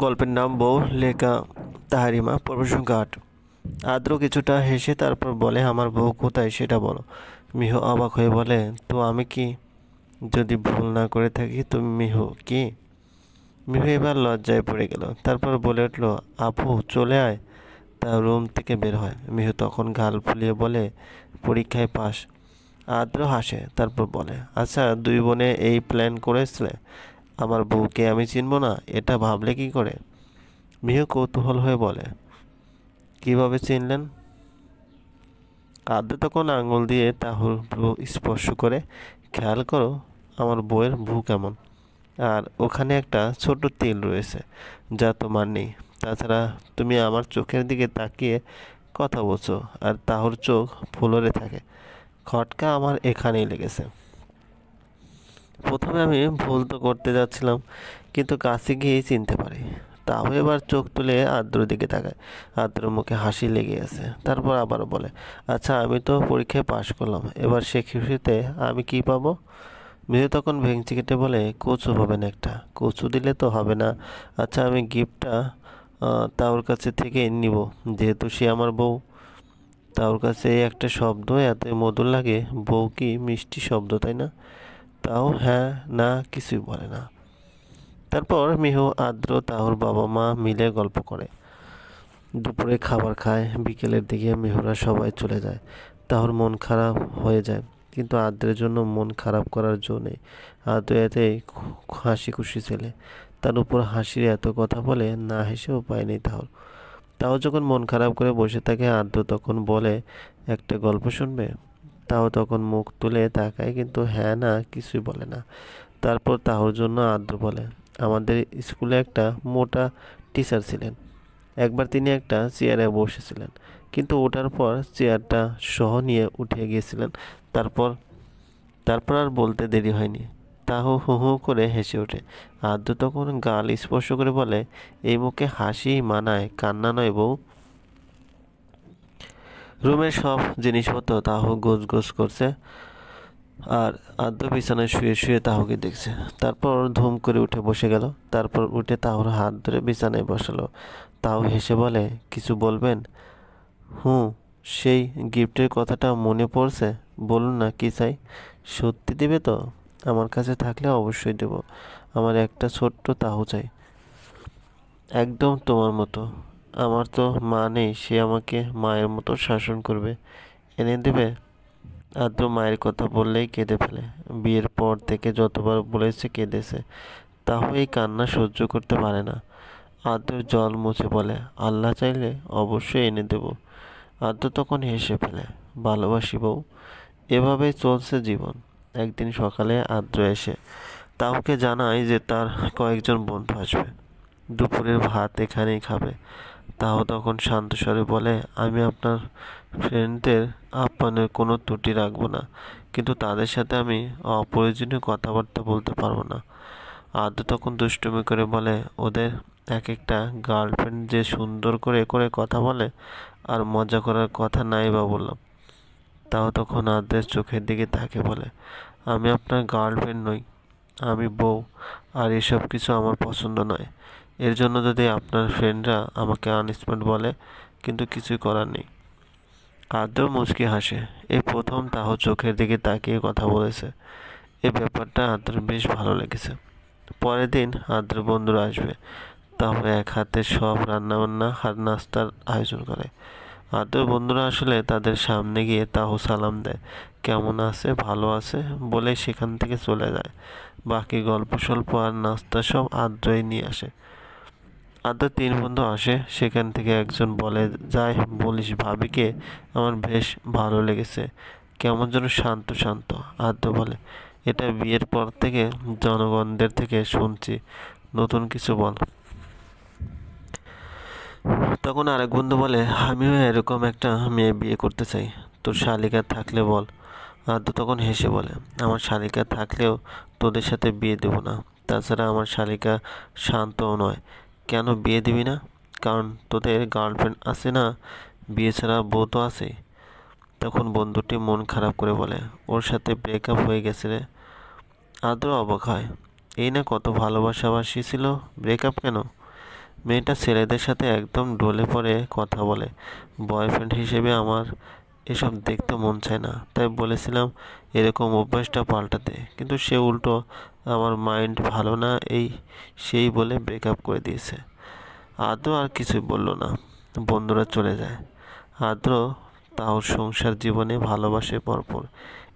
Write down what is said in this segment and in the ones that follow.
গল্পের নাম বউ, লেখা তাহারিমা, পর্ব সংখ্যা ৮। আদ্র কিছুটা হেসে তারপর বলে, আমার বউ কোথায় সেটা বলো। মিহু অবাক হয়ে বলে, তো আমি কি, যদি ভুল না করে থাকি তুমি মিহু কি? মিহু এবার লজ্জায় পড়ে গেল। তারপর বলে উঠল, আপু চলে আয়। তা রুম থেকে বের হয়। মিহু তখন গাল ফুলিয়ে বলে, পরীক্ষায় পাস। আদ্র হাসে, তারপর বলে, আচ্ছা দুই বোনে এই প্ল্যান করেছিলে আমার বউকে আমি চিনব না, এটা ভাবলে কি করে? মিহু কৌতূহল হয়ে বলে, কিভাবে চিনলেন? আদ্র তখন আঙুল দিয়ে তাহুর ভ্রু স্পর্শ করে, খেয়াল করো আমার বউয়ের ভ্রু কেমন, আর ওখানে একটা ছোট তিল রয়েছে যা তোমার নেই। তাছাড়া তুমি আমার চোখের দিকে তাকিয়ে কথা বলছো, আর তাহুর চোখ ফুলরে থাকে। খটকা আমার এখানেই লেগেছে। প্রথমে আমি ভুল তো করতে যাচ্ছিলাম, কিন্তু কাছে গিয়েই চিনতে পারি। তাও এবার চোখ তুলে আদ্রর দিকে তাকায়। আদ্রর মুখে হাসি লেগে আছে। তারপর আবারও বলে, আচ্ছা আমি তো পরীক্ষায় পাশ করলাম, এবার সে খুশিতে আমি কি পাবো? মেয়ে তখন ভেঙচি কেটে বলে, কচু পাবেন একটা। কচু দিলে তো হবে না। আচ্ছা আমি গিফটটা তাওর কাছে থেকে নিব, যেহেতু সে আমার বউ। তাওর কাছে এই একটা শব্দ এতই মধুর লাগে। বউ কি মিষ্টি শব্দ, তাই না? তাও হ্যাঁ না কিছুই বলে না। তারপর মিহু, আদ্র, তাহুর বাবা মা মিলে গল্প করে, দুপুরে খাবার খায়। বিকেলের দিকে মিহুরা সবাই চলে যায়। তাহুর মন খারাপ হয়ে যায়, কিন্তু আদ্রের জন্য মন খারাপ করার জো নেই। আদ্র এতেই হাসি খুশি ছেলে, তার উপর হাসির এত কথা বলে, না হেসে উপায় নেই তাহুর। তাও যখন মন খারাপ করে বসে থাকে, আদ্র তখন বলে, একটা গল্প শুনবে? তাও তখন মুখ তুলে তাকায়, কিন্তু হ্যাঁ না কিছুই বলে না। তারপর তাহুর জন্য আদ্র বলে, আমাদের স্কুলে একটা মোটা টিচার ছিলেন। একবার তিনি একটা চেয়ারে বসেছিলেন, কিন্তু ওঠার পর চেয়ারটা সহ নিয়ে উঠে গিয়েছিলেন। তারপর তারপর আর বলতে দেরি হয়নি। তাহু হু হু করে হেসে ওঠে। আদ্র তখন গাল স্পর্শ করে বলে, এই মুখে হাসি মানায়, কান্না নয় বউ। রুমের সব জিনিসপত্র তাহু গোছ গোছ করছে, আর আদ্র বিছানায় শুয়ে শুয়ে তাহুকে দেখছে। তারপর ধুম করে উঠে বসে গেল। তারপর উঠে তাহুর হাত ধরে বিছানায় বসালো। তাহু হেসে বলে, কিছু বলবেন? হুঁ, সেই গিফটের কথাটা মনে পড়ছে। বলুন না কি চাই। সত্যি দেবে তো? আমার কাছে থাকলে অবশ্যই দেব। আমার একটা ছোট্ট তাহু চাই, একদম তোমার মতো। আমার তো মা নেই, সে আমাকে মায়ের মতো শাসন করবে। এনে দেবে? আদ্র মায়ের কথা বললেই কেঁদে ফেলে। বিয়ের পর থেকে যতবার বলেছে কেঁদেছে। তাও এই কান্না সহ্য করতে পারে না। আদ্র জল মুছে বলে, আল্লাহ চাইলে অবশ্যই এনে দেব। আদ্র তখন হেসে ফেলে, ভালোবাসি বউ। এভাবেই চলছে জীবন। একদিন সকালে আদ্র এসে তাহুকে জানায় যে তার কয়েকজন বন্ধু আসবে, দুপুরের ভাত এখানেই খাবে। তাও তখন শান্ত স্বরে বলে, আমি আপনার ফ্রেন্ডদের আপ্যায়নের কোনো ত্রুটি রাখবো না, কিন্তু তাদের সাথে আমি অপ্রয়োজনীয় কথাবার্তা বলতে পারবো না। আদ্র তখন দুষ্টুমি করে বলে, ওদের এক একটা গার্লফ্রেন্ড যে সুন্দর করে করে কথা বলে, আর মজা করার কথা নাই বা বললাম। তাও তখন আদ্রের চোখের দিকে তাকে বলে, আমি আপনার গার্লফ্রেন্ড নই, আমি বউ। আর এসব কিছু আমার পছন্দ নয়। এর জন্য যদি আপনার ফ্রেন্ডরা আমাকে আনস্মার্ট বলে, কিন্তু কিছুই করার নেই। আদ্র মুচকি হাসে। এই প্রথম তাও চোখের দিকে তাকিয়ে কথা বলেছে। এই ব্যাপারটা আদ্রের বেশ ভালো লেগেছে। পরের দিন আদ্র বন্ধুরা আসবে। তাহলে এক হাতে সব রান্নাবান্না আর নাস্তার আয়োজন করে। আদ্র বন্ধুরা আসলে তাদের সামনে গিয়ে তাহু সালাম দেয়, কেমন আছে, ভালো আছে বলে সেখান থেকে চলে যায়। বাকি গল্প স্বল্প আর নাস্তা সব আদ্রই নিয়ে আসে। আদ্র তিন বন্ধু আসে, সেখান থেকে একজন বলে, যাই বলিস ভাবিকে আমার বেশ ভালো লেগেছে, কেমন যেন শান্ত শান্ত। আদ্র বলে, এটা বিয়ের পর থেকে জনগণদের থেকে শুনছি, নতুন কিছু বল। তখন আরেক বন্ধু বলে, আমিও এরকম একটা মেয়ে বিয়ে করতে চাই, তোর শালিকা থাকলে বল। আদ্র তখন হেসে বলে, আমার শালিকা থাকলেও তোদের সাথে বিয়ে দেব না। তাছাড়া আমার শালিকা শান্তও নয়। কেন বিয়ে দিবি না? কারণ তোদের গার্লফ্রেন্ড আছে না, বিয়ে ছাড়া বউ তো আছে। তখন বন্ধুটি মন খারাপ করে বলে, ওর সাথে ব্রেকআপ হয়ে গেছে রে। আদ্র অবাক হয়, এই না কত ভালোবাসাবাসি ছিল, ব্রেকআপ কেন? মেয়েটা ছেলেদের সাথে একদম ঢলে পড়ে কথা বলে। বয়ফ্রেন্ড হিসেবে আমার এসব দেখতে মন চায় না, তাই বলেছিলাম এরকম অভ্যাসটা পাল্টাতে, কিন্তু সে উল্টো আমার মাইন্ড ভালো না এই সেই বলে ব্রেকআপ করে দিয়েছে। আদ্র আর কিছুই বলল না, বন্ধুরা চলে যায়। আদ্র তাহর সংসার জীবনে ভালোবাসে ভরপুর।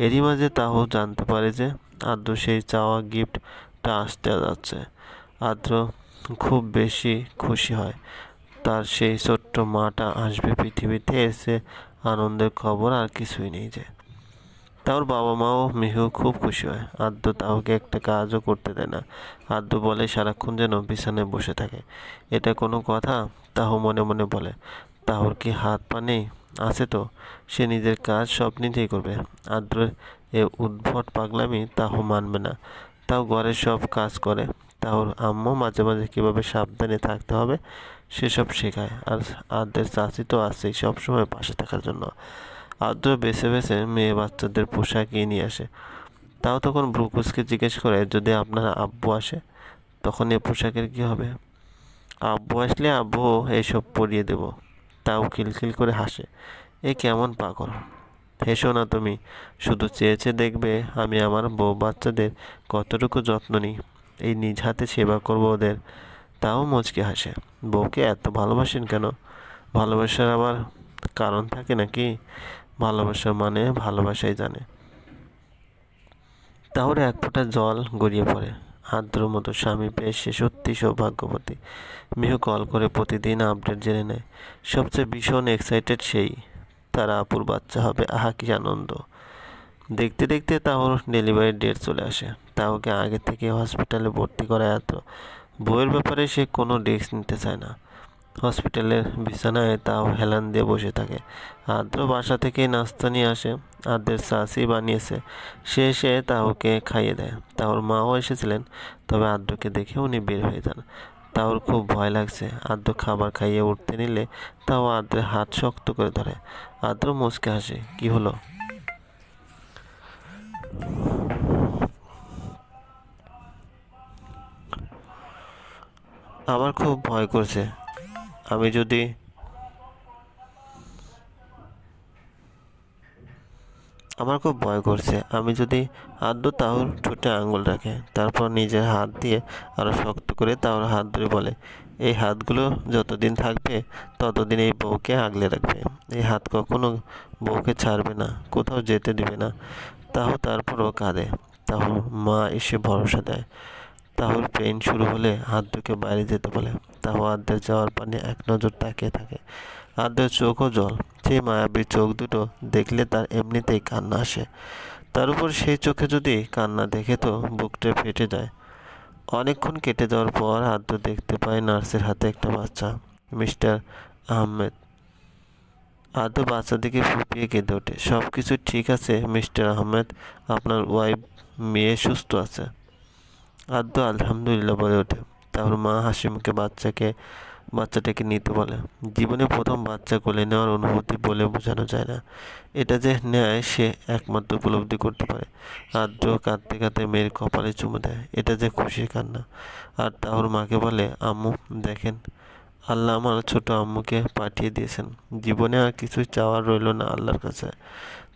এরই মাঝে তাহও জানতে পারে যে আদ্র সেই চাওয়া গিফটটা আসতে যাচ্ছে। আদ্র খুব বেশি খুশি হয়, তার সেই ছোট্ট মাটা আসবে পৃথিবীতে। এসে আনন্দের খবর আর কিছুই নেই যে। তার বাবা মাও মিহু খুব খুশি হয়। আদ্র তাহকে একটা কাজও করতে দেয় না। আদ্র বলে সারাক্ষণ যেন বিছানায় বসে থাকে। এটা কোনো কথা? তাহু মনে মনে বলে, তাহর কি হাত পা নেই? আছে তো, সে নিজের কাজ সব নিজেই করবে। আদ্রের এ উদ্ভট পাগলামি তাহু মানবে না। তাও ঘরের সব কাজ করে। তাহর আম্মু মাঝে মাঝে কীভাবে সাবধানে থাকতে হবে সেসব শেখায়। আর আদ্রের চাচি তো আছেই সবসময় পাশে থাকার জন্য। আদ্র বেছে বেছে মেয়ে বাচ্চাদের পোশাক নিয়ে আসে। তাও তখন ব্রুকুসকে জিজ্ঞেস করে, যদি আপনার আব্বু আসে তখন এ পোশাকের কি হবে? আব্বু আসলে আব্বু এইসব পরিয়ে দেব। তাও খিলখিল করে হাসে। এ কেমন পাগল! হেসো না তুমি, শুধু চেয়েছে দেখবে আমি আমার বউ বাচ্চাদের কতটুকু যত্ন নিই। এই নিজ হাতে সেবা করবো ওদের। তাও মুচকে হাসে। বউকে এত ভালোবাসেন কেন? ভালোবাসার আবার কারণ থাকে নাকি? ভালোবাসা মানে ভালোবাসাই জানে। তাহলে এক ফোঁটা জল গড়িয়ে পড়ে। আদ্র মতো স্বামী পেয়ে সে সত্যি সৌভাগ্যবতী। মিহু কল করে প্রতিদিন আপডেট জেনে নেয়। সবচেয়ে ভীষণ এক্সাইটেড সেই, তার আপুর বাচ্চা হবে। আহা কি আনন্দ! দেখতে দেখতে তাহর ডেলিভারির ডেট চলে আসে। তাহকে আগে থেকে হসপিটালে ভর্তি করায় আদ্র। বইয়ের ব্যাপারে সে কোনো রিস্ক নিতে চায় না। হসপিটালের বিছানায় তাও হেলান দিয়ে বসে থাকে। আদ্র বাসা থেকে নাস্তা নিয়ে আসে। আদ্রের চাচি বানিয়েছে। সে এসে তাহকে খাইয়ে দেয়। তাহর মাও এসেছিলেন, তবে আদ্রকে দেখে উনি বের হয়ে যান। তাহর খুব ভয় লাগছে। আদ্র খাবার খাইয়ে উঠতে নিলে তাও আদ্রের হাত শক্ত করে ধরে। আদ্র মুচকে হাসে। কি হলো? আমার খুব ভয় করছে। আমি যদি আমার খুব ভয় করছে। আমি যদি আদ্র তাহর ঠোঁটে আঙুল রাখে, তারপর নিজের হাত দিয়ে আরো শক্ত করে তাহর হাত ধরে বলে, এই হাতগুলো যতদিন থাকবে ততদিন এই বউকে আগলে রাখবে। এই হাত কখনো বউকে ছাড়বে না, কোথাও যেতে দিবে না। তাহু তারপরও কাঁদে। তাহর মা এসে ভরসা দেয়। তাহর পেইন শুরু হলে আদ্রকে বাইরে যেতে বলে। তাহু আদ্রের যাওয়ার পানে এক নজর তাকিয়ে থাকে। আদ্রের চোখও জল। সেই মায়াবী চোখ দুটো দেখলে তার এমনিতেই কান্না আসে। তার উপর সেই চোখে যদি কান্না দেখে তো বুকটা ফেটে যায়। অনেকক্ষণ কেটে যাওয়ার পর আদ্র দেখতে পায় নার্সের হাতে একটা বাচ্চা, মিস্টার আহমেদ। আদ্র বাচ্চা দিকে ফুপিয়ে কেঁদে ওঠে। সব কিছু ঠিক আছে মিস্টার আহমেদ? আপনার ওয়াইফ মেয়ে সুস্থ আছে? আদ্র আলহামদুলিল্লাহ বলে ওঠে। তার মা হাসি মুখে বাচ্চাটাকে নিতে বলে। জীবনে প্রথম বাচ্চা কোলে নেওয়ার অনুভূতি বলে বোঝানো যায় না। এটা যে নেয় সে একমাত্র উপলব্ধি করতে পারে। আদ্র কাঁদতে কাঁদতে মেয়ের কপালে চুমু দেয়। এটা যে খুশির কান্না। আর তাহর মাকে বলে, আম্মু দেখেন, আল্লাহ আমার ছোট আম্মুকে পাঠিয়ে দিয়েছেন। জীবনে আর কিছুই চাওয়ার রইল না আল্লাহর কাছে।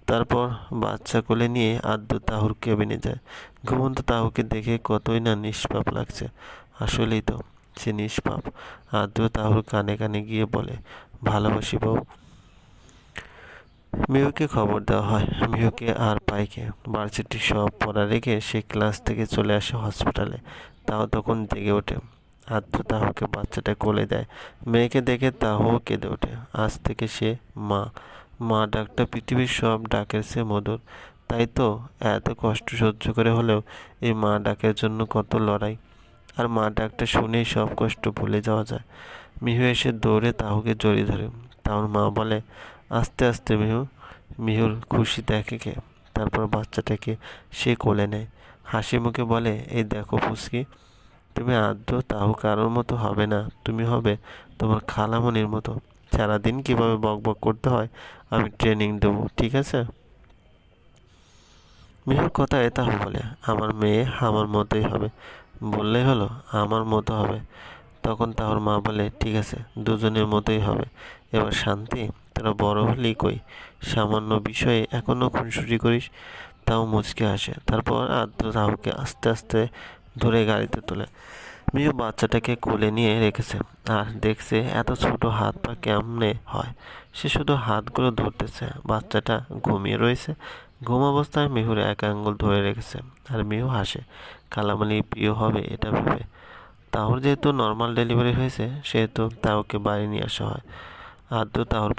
তারপর বাচ্চা কোলে নিয়ে আদ্র তাহুর কেবিনে যায়। ঘুমন্ত তাহুকে দেখে কতই না নিষ্পাপ লাগছে। আসলেই তো সে নিষ্পাপ। আদ্র তাহুর কানে কানে গিয়ে বলে, ভালোবাসি বউ। মিহুকে খবর দেওয়া হয়। মিহুকে আর পাইকে ভার্সিটির সব পড়া রেখে সে ক্লাস থেকে চলে আসে হসপিটালে। তাও তখন জেগে ওঠে। আদ্র তাহুকে বাচ্চাটা কোলে দেয়। মেয়েকে দেখে তাহুও কেঁদে ওঠে। আজ থেকে সে মা। মা ডাকটা পৃথিবীর সব ডাকের চেয়ে মধুর। তাই তো এত কষ্ট সহ্য করে হলেও এই মা ডাকের জন্য কত লড়াই। আর মা ডাকটা শুনেই সব কষ্ট ভুলে যাওয়া যায়। মিহু এসে দৌড়ে তাহুকে জড়িয়ে ধরে। তাহুর মা বলে, আস্তে আস্তে মিহু। মিহুর খুশি দেখে কে। তারপর বাচ্চাটাকে সে কোলে নেয়। হাসি মুখে বলে, এই দেখো পুচকি, তুমি আদ্র তাহু কারোর মতো হবে না। তুমি হবে তোমার খালামণির মতো। সারাদিন কিভাবে বক বক করতে হয় আমি ট্রেনিং দেবো, ঠিক আছে? মিহুর কথায় তাহু বলে, আমার মেয়ে আমার মতোই হবে। বললেই হলো আমার মতো হবে। তখন তাহর মা বলে, ঠিক আছে, দুজনের মতোই হবে, এবার শান্তি। তোরা বড় হলি কই, সামান্য বিষয়ে এখনো খুনসুটি করিস। তাও মুচকে আসে। তারপর আদ্র তাহুকে আস্তে আস্তে ধরে গাড়িতে তোলে। মিহু বাচ্চাটাকে কোলে নিয়ে রেখেছে আর দেখছে এত ছোট হাত পা কেমনে হয়। সে শুধু হাতগুলো ধরতেছে। বাচ্চাটা ঘুমিয়ে রয়েছে। ঘুম অবস্থায় মিহুর এক আঙ্গুল ধরে রেখেছে আর মিহু হাসে, কালামালি প্রিয় হবে এটা ভেবে। তাহুর যেহেতু নর্মাল ডেলিভারি হয়েছে সেহেতু তাহুকে বাড়ি নিয়ে আসা হয়। আদ্র তাহুর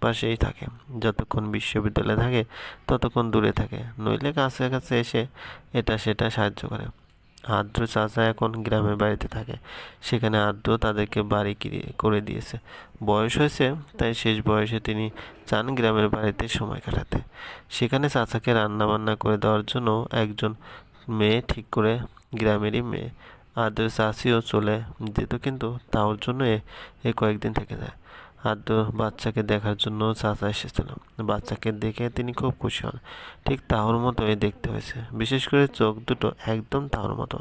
পাশেই থাকে। যতক্ষণ বিশ্ববিদ্যালয়ে থাকে ততক্ষণ দূরে থাকে, নইলে কাছে কাছে এসে এটা সেটা সাহায্য করে। আদ্র চাচা এখন গ্রামের বাড়িতে থাকে। সেখানে আদ্র তাদেরকে বাড়ি করে দিয়েছে। বয়স হয়েছে, তাই শেষ বয়সে তিনি চান গ্রামের বাড়িতে সময় কাটাতে। সেখানে চাচাকে রান্না বান্না করে দেওয়ার জন্য একজন মেয়ে ঠিক করে, গ্রামেরই মেয়ে। আদ্র চাচিও চলে যেত, কিন্তু তার জন্য এ কয়েকদিন থেকে যায়। আদ্র বাচ্চাকে দেখার জন্য চাচা এসেছিল। বাচ্চাকে দেখে তিনি খুব খুশি হন। ঠিক তাহর মতোই দেখতে হয়েছে, বিশেষ করে চোখ দুটো একদম তাহর মতো।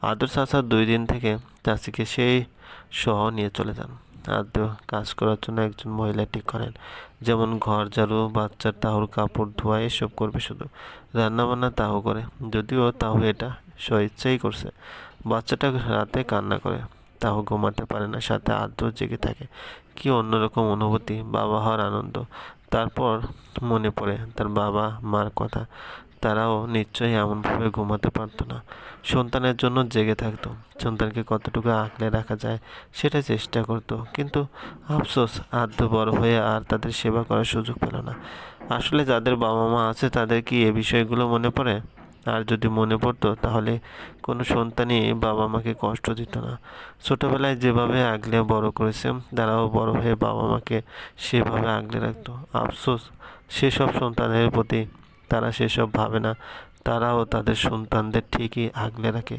আদ্র চাচা 2 দিন থেকে চাচিকে সেই সহ নিয়ে চলে যান। আদ্র কাজ করার জন্য একজন মহিলা ঠিক করেন, যেমন ঘর ঝাড়ু, বাচ্চার তাহুর কাপড় ধোয়া, এসব করবে শুধু। রান্নাবান্না তাহু করে, যদিও তাহু এটা স্বইচ্ছাই করছে। বাচ্চাটা রাতে কান্না করে, তাহু ঘুমাতে পারে না, সাথে আদ্র জেগে থাকে। কি অন্যরকম অনুভূতি, বাবা হওয়ার আনন্দ। তারপর মনে পড়ে তার বাবা মার কথা। তারাও নিশ্চয়ই এমনভাবে ঘুমাতে পারতো না, সন্তানের জন্য জেগে থাকতো। সন্তানকে কতটুকু আগলে রাখা যায় সেটা চেষ্টা করতো, কিন্তু আফসোস আদ্র বড় হয়ে আর তাদের সেবা করার সুযোগ পেল না। আসলে যাদের বাবা মা আছে তাদের কি এ বিষয়গুলো মনে পড়ে? আর যদি মনে পড়তো তাহলে কোনো সন্তানই বাবা মাকে কষ্ট দিত না। ছোটবেলায় যেভাবে আগলে বড় করেছে, তারাও বড় হয়ে বাবা মাকে সেভাবে আগলে রাখতো। আফসোস সেসব সন্তানের প্রতি তারা সেসব ভাবে না। তারাও তাদের সন্তানদের ঠিকই আগলে রাখে,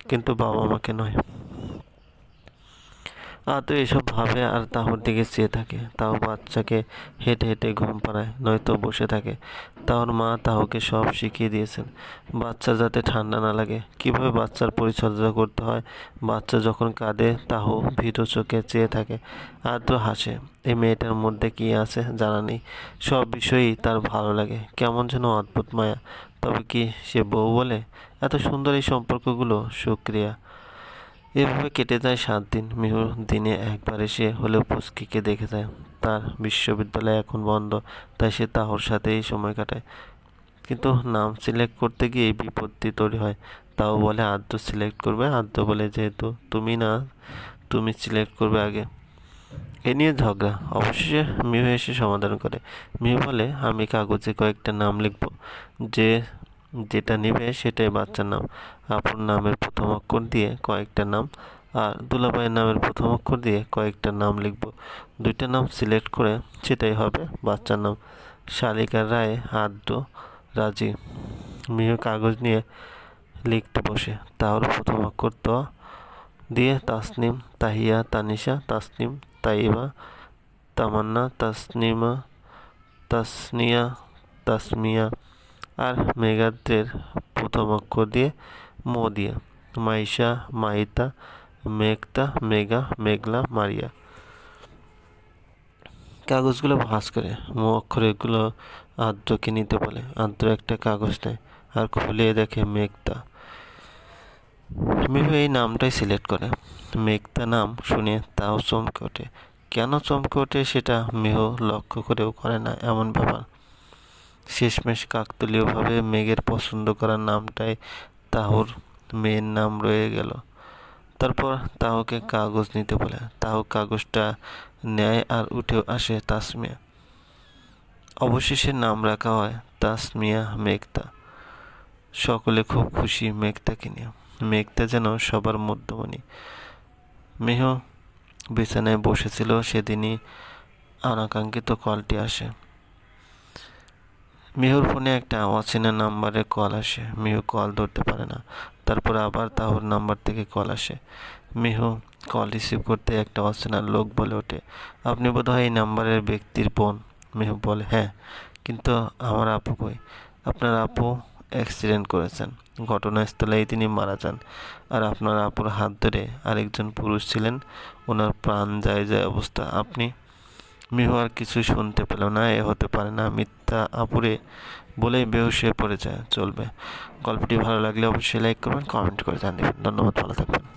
কিন্তু বাবা মাকে নয়। তো এসব ভাবে আর তাহুর দিকে চেয়ে থাকে। তাও বাচ্চাকে হেঁটে হেঁটে ঘুম পাড়ায়, নয়তো বসে থাকে। তাহুর মা তাহুকে সব শিখিয়ে দিয়েছেন। বাচ্চা যাতে ঠান্ডা না লাগে, কিভাবে বাচ্চার পরিচর্যা করতে হয়। বাচ্চা যখন কাঁদে তাহু ভীত চোখে চেয়ে থাকে। আদ্র হাসে, এই মেয়েটার মধ্যে কি আছে জানা নেই। সব বিষয়ই তার ভালো লাগে, কেমন যেন অদ্ভুত মায়া। তবে কি সে বউ বলে? এত সুন্দর এই সম্পর্কগুলো সুক্রিয়া। এভাবে কেটে যায় 7 দিন। মিহু দিনে একবার এসে হলেও পুচকিকে দেখে যায়। তার বিশ্ববিদ্যালয় এখন বন্ধ, তাই সে তাহর সাথেই সময় কাটায়। কিন্তু নাম সিলেক্ট করতে গিয়ে বিপত্তি তৈরি হয়। তাও বলে আদ্র সিলেক্ট করবে। আদ্র বলে, যেহেতু তুমি না, তুমি সিলেক্ট করবে আগে। এ নিয়ে ঝগড়া। অবশেষে মিহু এসে সমাধান করে। মিহু বলে, আমি কাগজে কয়েকটা নাম লিখব, যেটা নেবে সেটাই বাচ্চার নাম। আপুর নামের প্রথম অক্ষর দিয়ে কয়েকটা নাম, আর দুলাভাইয়ের নামের প্রথম অক্ষর দিয়ে কয়েকটা নাম লিখব। 2টা নাম সিলেক্ট করে সেটাই হবে বাচ্চার নাম। শালিকা রায় আদ্র রাজি। মিহু কাগজ নিয়ে লিখতে বসে। তাহলে প্রথম অক্ষর ত দিয়ে তাসনিম, তাহিয়া, তানিশা, তাসনিম, তাইবা, তামান্না, তাসনিমা, তাসনিয়া, তাসমিয়া। আর মেঘাদ্রের প্রথম অক্ষর দিয়ে দিয়ে মাইশা, মাহিতা, মেঘতা, মেঘা, মেঘলা, মারিয়া। কাগজগুলো ভাঁজ করে অক্ষরগুলো আদ্রকে নিতে বলে। আদ্র একটা কাগজ নেয় আর খুলে দেখে মেঘতা। মিহু এই নামটাই সিলেক্ট করে। মেঘতা নাম শুনে তাও চমকে ওঠে। কেন চমকে ওঠে সেটা মিহু লক্ষ্য করেও করে না এমন ব্যাপার। শেষমেশ কাকতালীয়ভাবে মেঘের পছন্দ করা নামটাই তাহুর মেয়ের নাম রয়ে গেল। তারপর তাহুকে কাগজ নিতে বলে। তাহু কাগজটা নেয় আর উঠে আসে তাসমিয়া। অবশেষে নাম রাখা হয় তাসমিয়া মেঘতা। সকলে খুব খুশি মেঘতাকে নিয়ে। মেঘতা যেন সবার মধ্যমণি। মিহু বিছানায় বসেছিল, সেদিনই অনাকাঙ্ক্ষিত কলটি আসে। মিহুর ফোনে একটা অচেনা নাম্বারে কল আসে। মিহু কল ধরতে পারে না। তারপর আবার তাহুর নাম্বার থেকে কল আসে। মিহু কল রিসিভ করতে একটা অচেনা লোক বলে ওঠে, আপনি বোধহয় এই নাম্বারের ব্যক্তির বোন। মিহু বলে, হ্যাঁ, কিন্তু আমার আপু কই? আপনার আপু অ্যাক্সিডেন্ট করেছেন। ঘটনাস্থলেই তিনি মারা যান। আর আপনার আপুর হাত ধরে আরেকজন পুরুষ ছিলেন, ওনার প্রাণ যায় যায় অবস্থা। আপনি মিহু আর কিছু শুনতে পেল না। এ হতে পারে না, মিথ্যা আপুরে বলেই বেহুশ হয়ে পড়ে যায়। চলবে। গল্পটি ভালো লাগলে অবশ্যই লাইক করবেন, কমেন্ট করে জানিয়ে দেবেন। ধন্যবাদ, ভালো থাকবেন।